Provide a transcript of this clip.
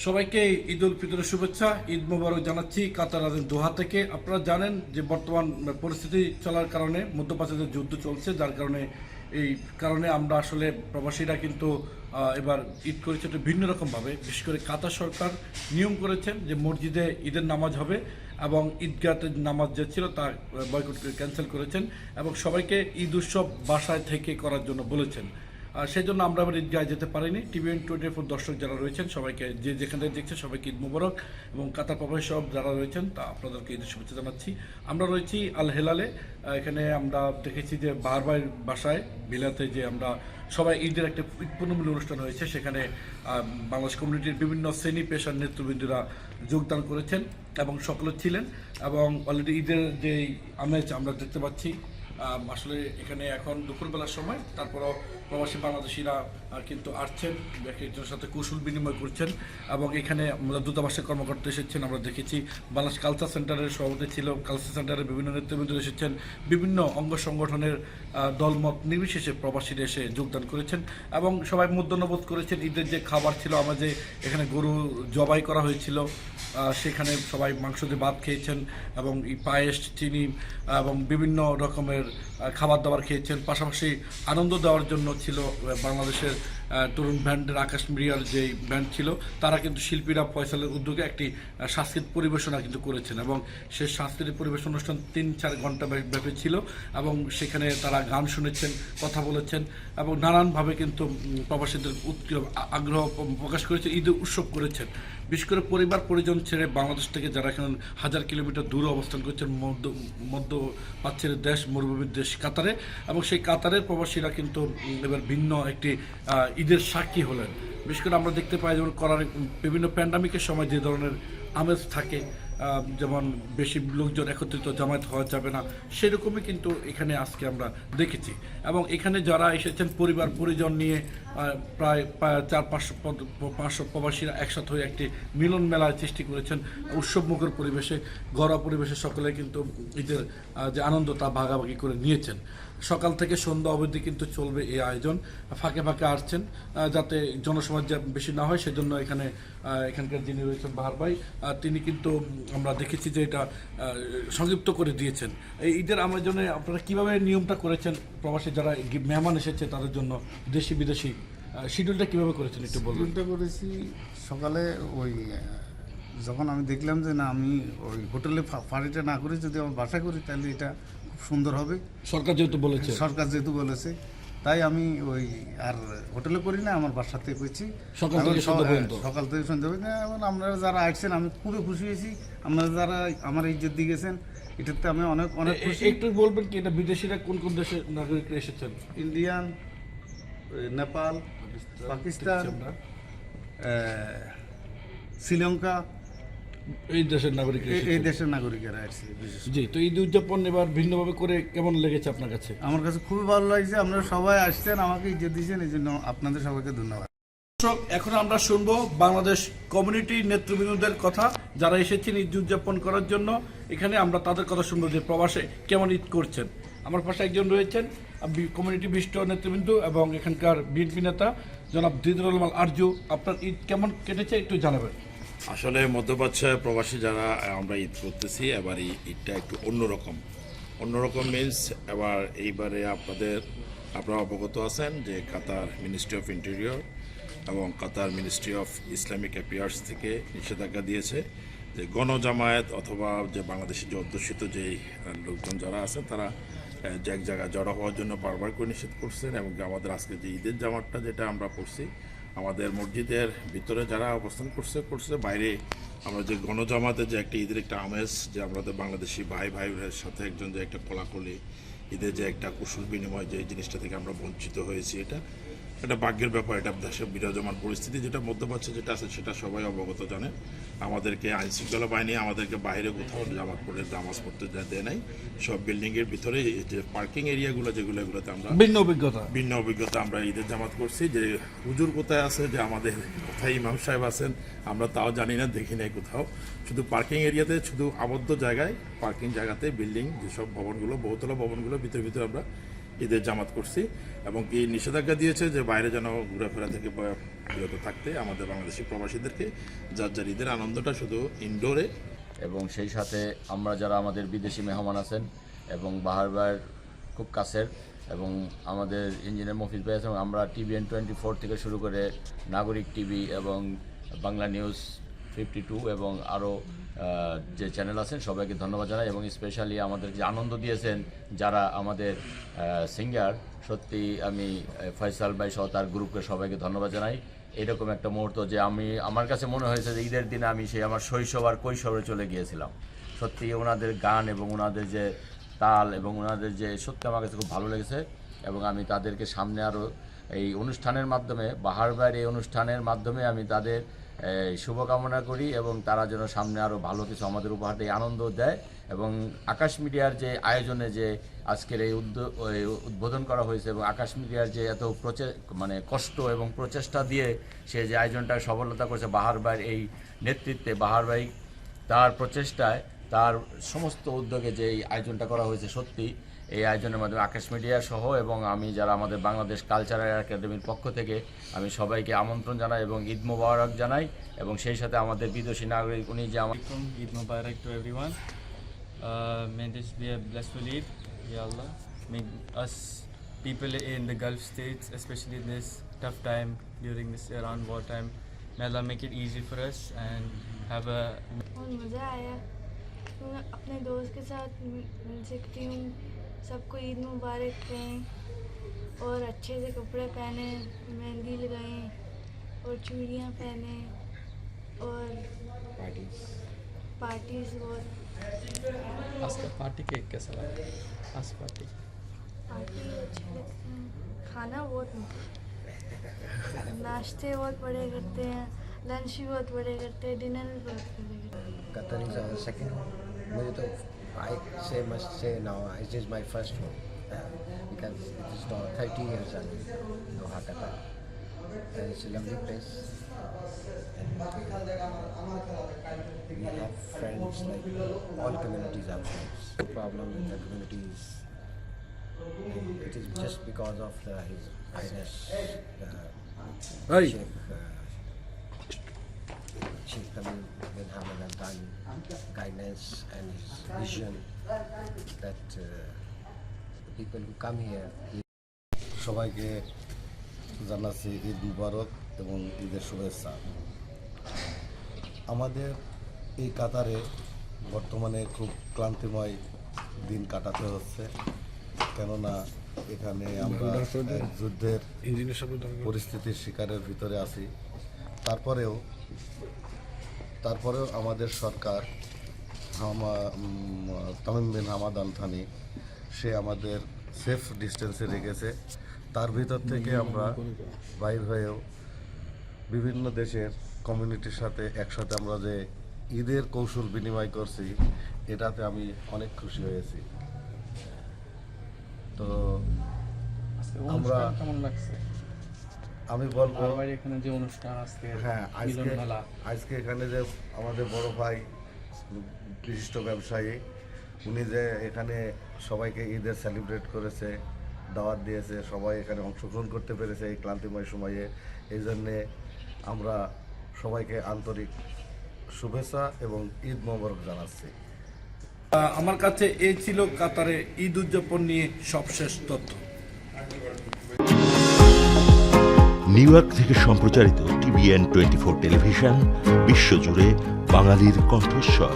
সবাইকে ঈদ উল ফিতরের শুভেচ্ছা, ঈদ মোবারক জানাচ্ছি কাতার রাজধানী দোহা থেকে। আপনারা জানেন যে বর্তমান পরিস্থিতি চলার কারণে মধ্যপ্রাচ্যে যুদ্ধ চলছে, যার কারণে এই কারণে আমরা আসলে প্রবাসীরা কিন্তু এবার ঈদ করেছে একটু ভিন্ন রকমভাবে। বিশেষ করে কাতার সরকার নিয়ম করেছেন যে মসজিদে ঈদের নামাজ হবে এবং ঈদগাহতে নামাজ যে ছিল তা বয়কট করে ক্যান্সেল করেছেন এবং সবাইকে ঈদ উৎসব বাসায় থেকে করার জন্য বলেছেন। সেই জন্য আমরা আবার ঈদগাহে যেতে পারিনি। TVN24 দর্শক যারা রয়েছেন সবাইকে, যে যেখান থেকে দেখছেন সবাইকে ঈদ মোবারক, এবং কাতার প্রবাসী সব যারা রয়েছেন তা আপনাদেরকে ঈদের শুভেচ্ছা জানাচ্ছি। আমরা রয়েছি আল হেলালে। এখানে আমরা দেখেছি যে বারবার বাসায় বিলাতে যে আমরা সবাই ঈদের একটা ঈদ পূর্ণমূল্য অনুষ্ঠান হয়েছে, সেখানে বাংলাদেশ কমিউনিটির বিভিন্ন শ্রেণী পেশার নেতৃবৃন্দরা যোগদান করেছেন এবং সকলে ছিলেন এবং অলরেডি ঈদের যে আমেজ আমরা দেখতে পাচ্ছি। আসলে এখানে এখন দুপুরবেলার সময়, তারপরও প্রবাসী বাংলাদেশিরা কিন্তু আসছেন, একজনের সাথে কুশল বিনিময় করছেন এবং এখানে দূতাবাসের কর্মকর্তা এসেছেন। আমরা দেখেছি বাংলাদেশ কালচার সেন্টারের সভাপতি ছিল, কালচার সেন্টারের বিভিন্ন নেতৃবৃন্দ এসেছেন, বিভিন্ন অঙ্গ সংগঠনের দলমত নির্বিশেষে প্রবাসীরা এসে যোগদান করেছেন এবং সবাই মধ্যনবোধ করেছেন। ঈদের যে খাবার ছিল, আমরা যে এখানে গরু জবাই করা হয়েছিল সেখানে সবাই মাংস দিয়ে ভাত খেয়েছেন এবং পায়েস, চিনি এবং বিভিন্ন রকমের খাবার দাবার খেয়েছেন। পাশাপাশি আনন্দ দেওয়ার জন্য ছিল বাংলাদেশের তরুণ ব্যান্ডের আকাশ মিডিয়ার যে ব্যান্ড ছিল, তারা কিন্তু শিল্পীরা ফয়সালের উদ্যোগে একটি সাংস্কৃতিক পরিবেশনা কিন্তু করেছেন এবং সেই সাংস্কৃতিক পরিবেশন অনুষ্ঠান 3-4 ঘন্টা ব্যাপী ছিল এবং সেখানে তারা গান শুনেছেন, কথা বলেছেন এবং নানানভাবে কিন্তু প্রবাসীদের আগ্রহ প্রকাশ করেছে, ঈদ উৎসব করেছেন। বিশেষ করে পরিবার পরিজন ছেড়ে বাংলাদেশ থেকে যারা এখন 1000 কিলোমিটার দূরে অবস্থান করছেন মধ্যপ্রাচ্যের দেশ, মরুভূমির দেশ কাতারে, এবং সেই কাতারের প্রবাসীরা কিন্তু এবার ভিন্ন একটি ঈদের সাক্ষী হলেন। বিশেষ করে আমরা দেখতে পাই যেমন করার বিভিন্ন প্যান্ডামিকের সময় যে ধরনের আমেজ থাকে, যেমন বেশি লোকজন একত্রিত জামায়াত হওয়া যাবে না, সেরকমই কিন্তু এখানে আজকে আমরা দেখেছি। এবং এখানে যারা এসেছেন পরিবার পরিজন নিয়ে প্রায় 400-500 প্রবাসীরা একসাথে হয়ে একটি মিলন মেলার সৃষ্টি করেছেন উৎসবমুখর পরিবেশে, ঘরোয়া পরিবেশে। সকলে কিন্তু ঈদের যে আনন্দ তা ভাগাভাগি করে নিয়েছেন। সকাল থেকে সন্ধ্যা অবধি কিন্তু চলবে এই আয়োজন। ফাঁকে ফাঁকে আসছেন যাতে জনসমাজ বেশি না হয়, সেজন্য এখানকার যিনি রয়েছেন বাহার ভাই, তিনি কিন্তু আমরা দেখেছি যে এটা সংক্ষিপ্ত করে দিয়েছেন। এই ঈদের আয়োজনে আপনারা কীভাবে নিয়মটা করেছেন, প্রবাসী যারা মেহমান এসেছে তাদের জন্য, দেশি বিদেশি শিডিউলটা কীভাবে করেছেন একটু বলুন। শিডিউলটা করেছি সকালে ওই যখন আমি দেখলাম যে না, আমি ওই হোটেলে পার্টিটা না করে যদি আমার বাসায় করি তাহলে এটা খুব সুন্দর হবে। সরকার যেহেতু বলেছে তাই আমি ওই আর হোটেলে করি না, আমার বাসাতে করছি সকাল থেকে সন্ধ্যা পর্যন্ত। এবং আপনারা যারা আসছেন আমি খুবই খুশি হয়েছি, আপনারা যারা আমার ইজ্জত দিয়ে গেছেন এটাতে আমি অনেক অনেক খুশি। একটু বলবেন কি এটা বিদেশিরা কোন কোন দেশের নাগরিকরা এসেছেন? ইন্ডিয়ান, নেপাল, পাকিস্তান, শ্রীলঙ্কা, এই দেশের নাগরিকেরা আসছে। জি, তো ঈদ উদযাপন এবার ভিন্নভাবে করে কেমন লেগেছে আপনার কাছে? আমার কাছে খুবই ভালো লাগছে, আপনারা সবাই আসছেন, আমাকে ইজ্জত দিয়েছেন, এই জন্য আপনাদের সবাইকে ধন্যবাদ। এখন আমরা শুনবো বাংলাদেশ কমিউনিটি নেতৃবৃন্দদের কথা, যারা এসেছেন ঈদ উদযাপন করার জন্য। এখানে আমরা তাদের কথা শুনবো যে প্রবাসে কেমন ঈদ করছেন। আমার পাশে একজন রয়েছেন কমিউনিটি বিশিষ্ট নেতৃবৃন্দ এবং এখানকার বিএনপি নেতা জনাব দিদারুল মাল আরজু। আপনার ঈদ কেমন কেটেছে একটু জানাবেন। আসলে মধ্যপ্রাচ্যে প্রবাসী যারা আমরা ঈদ করতেছি, এবার এই ঈদটা একটু অন্যরকম মিনস এবার এইবারে আপনারা অবগত আছেন যে কাতার মিনিস্ট্রি অফ ইন্টেরিয়র এবং কাতার মিনিস্ট্রি অফ ইসলামিক অ্যাফেয়ার্স থেকে নিষেধাজ্ঞা দিয়েছে যে গণজামায়াত অথবা যে বাংলাদেশি যে অধ্যুষিত যেই লোকজন যারা আছেন তারা এক জায়গায় জড়ো হওয়ার জন্য বারবার করে নিষেধ করছেন। এবং আমাদের আজকে যে ঈদের জামাতটা যেটা আমরা পড়ছি, আমাদের মসজিদের ভিতরে যারা অবস্থান করছে, বাইরে আমরা যে গণজামাতে যে একটা ঈদের একটা আমেজ, যে আমাদের বাংলাদেশি ভাইয়ের সাথে একজন যে একটা কোলাকুলি, ঈদের যে একটা কুশল বিনিময়, যে জিনিসটা থেকে আমরা বঞ্চিত হয়েছি, এটা ভাগ্যের ব্যাপার। এটা দেশের বিরাজমান পরিস্থিতি যেটা মধ্যপ্রাচ্যে যেটা আছে সেটা সবাই অবগত জানে। আমাদেরকে আইনশৃঙ্খলা বাহিনী আমাদেরকে বাইরে কোথাও নামাজ পড়তে দেয় নাই। সব বিল্ডিংয়ের ভিতরে যে পার্কিং এরিয়াগুলো এগুলোতে আমরা ভিন্ন অভিজ্ঞতা আমরা ঈদের জামাত করছি। যে হুজুর কোথায় আছে, যে আমাদের কোথায় ইমাম সাহেব আছেন আমরা তাও জানি না, দেখি নাই কোথাও। শুধু পার্কিং এরিয়াতে, শুধু আবদ্ধ জায়গায় পার্কিং জায়গাতে বিল্ডিং যেসব ভবনগুলো, বহুতলা ভবনগুলো ভিতরে আমরা ঈদের জামাত করছি এবং কি নিষেধাজ্ঞা দিয়েছে যে বাইরে যেন ঘোরাফেরা থেকে বিরত থাকতে আমাদের বাংলাদেশি প্রবাসীদেরকে যার যার ঈদের আনন্দটা শুধু ইনডোরে। এবং সেই সাথে আমরা যারা আমাদের বিদেশি মেহমান আছেন এবং বাহার ভাইয়ের খুব কাছের এবং আমাদের ইঞ্জিনিয়ার মফিজ ভাই আছেন, আমরা TVN 24 থেকে শুরু করে নাগরিক টিভি এবং বাংলা নিউজ 52 এবং আরও যে চ্যানেল আছেন সবাইকে ধন্যবাদ জানাই। এবং স্পেশালি আমাদের যে আনন্দ দিয়েছেন যারা আমাদের সিঙ্গার, সত্যি আমি ফয়সাল ভাই সহ তার গ্রুপকে সবাইকে ধন্যবাদ জানাই। এরকম একটা মুহূর্ত যে আমার কাছে মনে হয়েছে যে ঈদের দিনে আমি সেই আমার শৈশব আর কৈশোরে চলে গিয়েছিলাম। সত্যি ওনাদের গান এবং ওনাদের যে তাল এবং ওনাদের যে সত্যি আমার কাছে খুব ভালো লেগেছে এবং আমি তাদেরকে সামনে আরও এই অনুষ্ঠানের মাধ্যমে, বাহার ভাইয়ের এই অনুষ্ঠানের মাধ্যমে আমি তাদের শুভকামনা করি এবং তারা যেন সামনে আরও ভালো কিছু আমাদের উপহার দেয়, আনন্দ দেয়। এবং আকাশ মিডিয়ার যে আয়োজনে যে আজকের এই উদ্বোধন করা হয়েছে এবং আকাশ মিডিয়ার যে এত কষ্ট এবং প্রচেষ্টা দিয়ে সে যে আয়োজনটা সফলতা করেছে বাহার ভাইয়ের এই নেতৃত্বে, বাহার ভাই তার প্রচেষ্টায় তার সমস্ত উদ্যোগে যে এই আয়োজনটা করা হয়েছে, সত্যি এই আয়োজনের মাধ্যমে আকাশ মিডিয়া সহ এবং আমি যারা আমাদের বাংলাদেশ কালচারাল একাডেমির পক্ষ থেকে আমি সবাইকে আমন্ত্রণ জানাই এবং ঈদ মোবারক জানাই। এবং সেই সাথে আমাদের বিদেশি নাগরিক উনি যে আমার Eid Mubarak to everyone. May this be a blissful Eid, Ya Allah. May us people in the Gulf states, especially in this tough time during this Iran war time, may Allah make it easy for us and have a बहुत मज़ा आया। मैं अपने दोस्त के साथ मिल सकती हूँ। सबको ईद मुबारक कहें और अच्छे से कपड़े पहने, मेहंदी लगाएं और चूड़ियाँ पहने और पार्टीज बहुत आज का पार्टी केक कैसा लगा? आज पार्टी पार्टी अच्छे लगते हैं। खाना बहुत नाश्ते बहुत बड़े करते हैं, लंच भी बहुत बड़े करते हैं, डिनर भी बहुत बड़े करते हैं। Qatar is our second home. must say now, it is my first home because it is now 30 years in Doha, Qatar. And it's a lovely place. And we have friends, like all communities have friends. The problem with the communities, and it is just because of His Highness, Hey. Sheikh Tamim bin Hamad Al Thani guidance and his vision that the people who come here সবাইকে জানাচ্ছি ঈদ মুবারক এবং ঈদের শুভেচ্ছা। আমাদের এই কাতারে বর্তমানে খুব ক্লান্তিময় দিন কাটাতে হচ্ছে, কেননা এখানে আমরা এক যুদ্ধের পরিস্থিতির শিকারের ভিতরে আছি। তারপরেও আমাদের সরকার Tamim bin Hamad Al Thani সে আমাদের সেফ ডিস্টেন্সে রেখেছে। তার ভিতর থেকে আমরা বাইর হয়েও বিভিন্ন দেশের কমিউনিটির সাথে একসাথে আমরা যে ঈদের কৌশল বিনিময় করছি, এটাতে আমি অনেক খুশি হয়েছি। তো আমরা কেমন লাগছে? আমি বলবো এখানে যে অনুষ্ঠান আজকে, হ্যাঁ, আজকে এখানে যে আমাদের বড় ভাই বিশিষ্ট ব্যবসায়ী, উনি যে এখানে সবাইকে ঈদের সেলিব্রেট করেছে, দাওয়াত দিয়েছে, সবাই এখানে অংশগ্রহণ করতে পেরেছে এই ক্লান্তিময় সময়ে। এই জন্যে আমরা সবাইকে আন্তরিক শুভেচ্ছা এবং ঈদ মোবারক জানাচ্ছি। আমার কাছে এই ছিল কাতারে ঈদ উদযাপন নিয়ে সবশেষ তথ্য। নিউ ইয়র্ক থেকে সম্প্রচারিত TVN 24 টেলিভিশন বিশ্বজুড়ে বাঙালির কণ্ঠস্বর।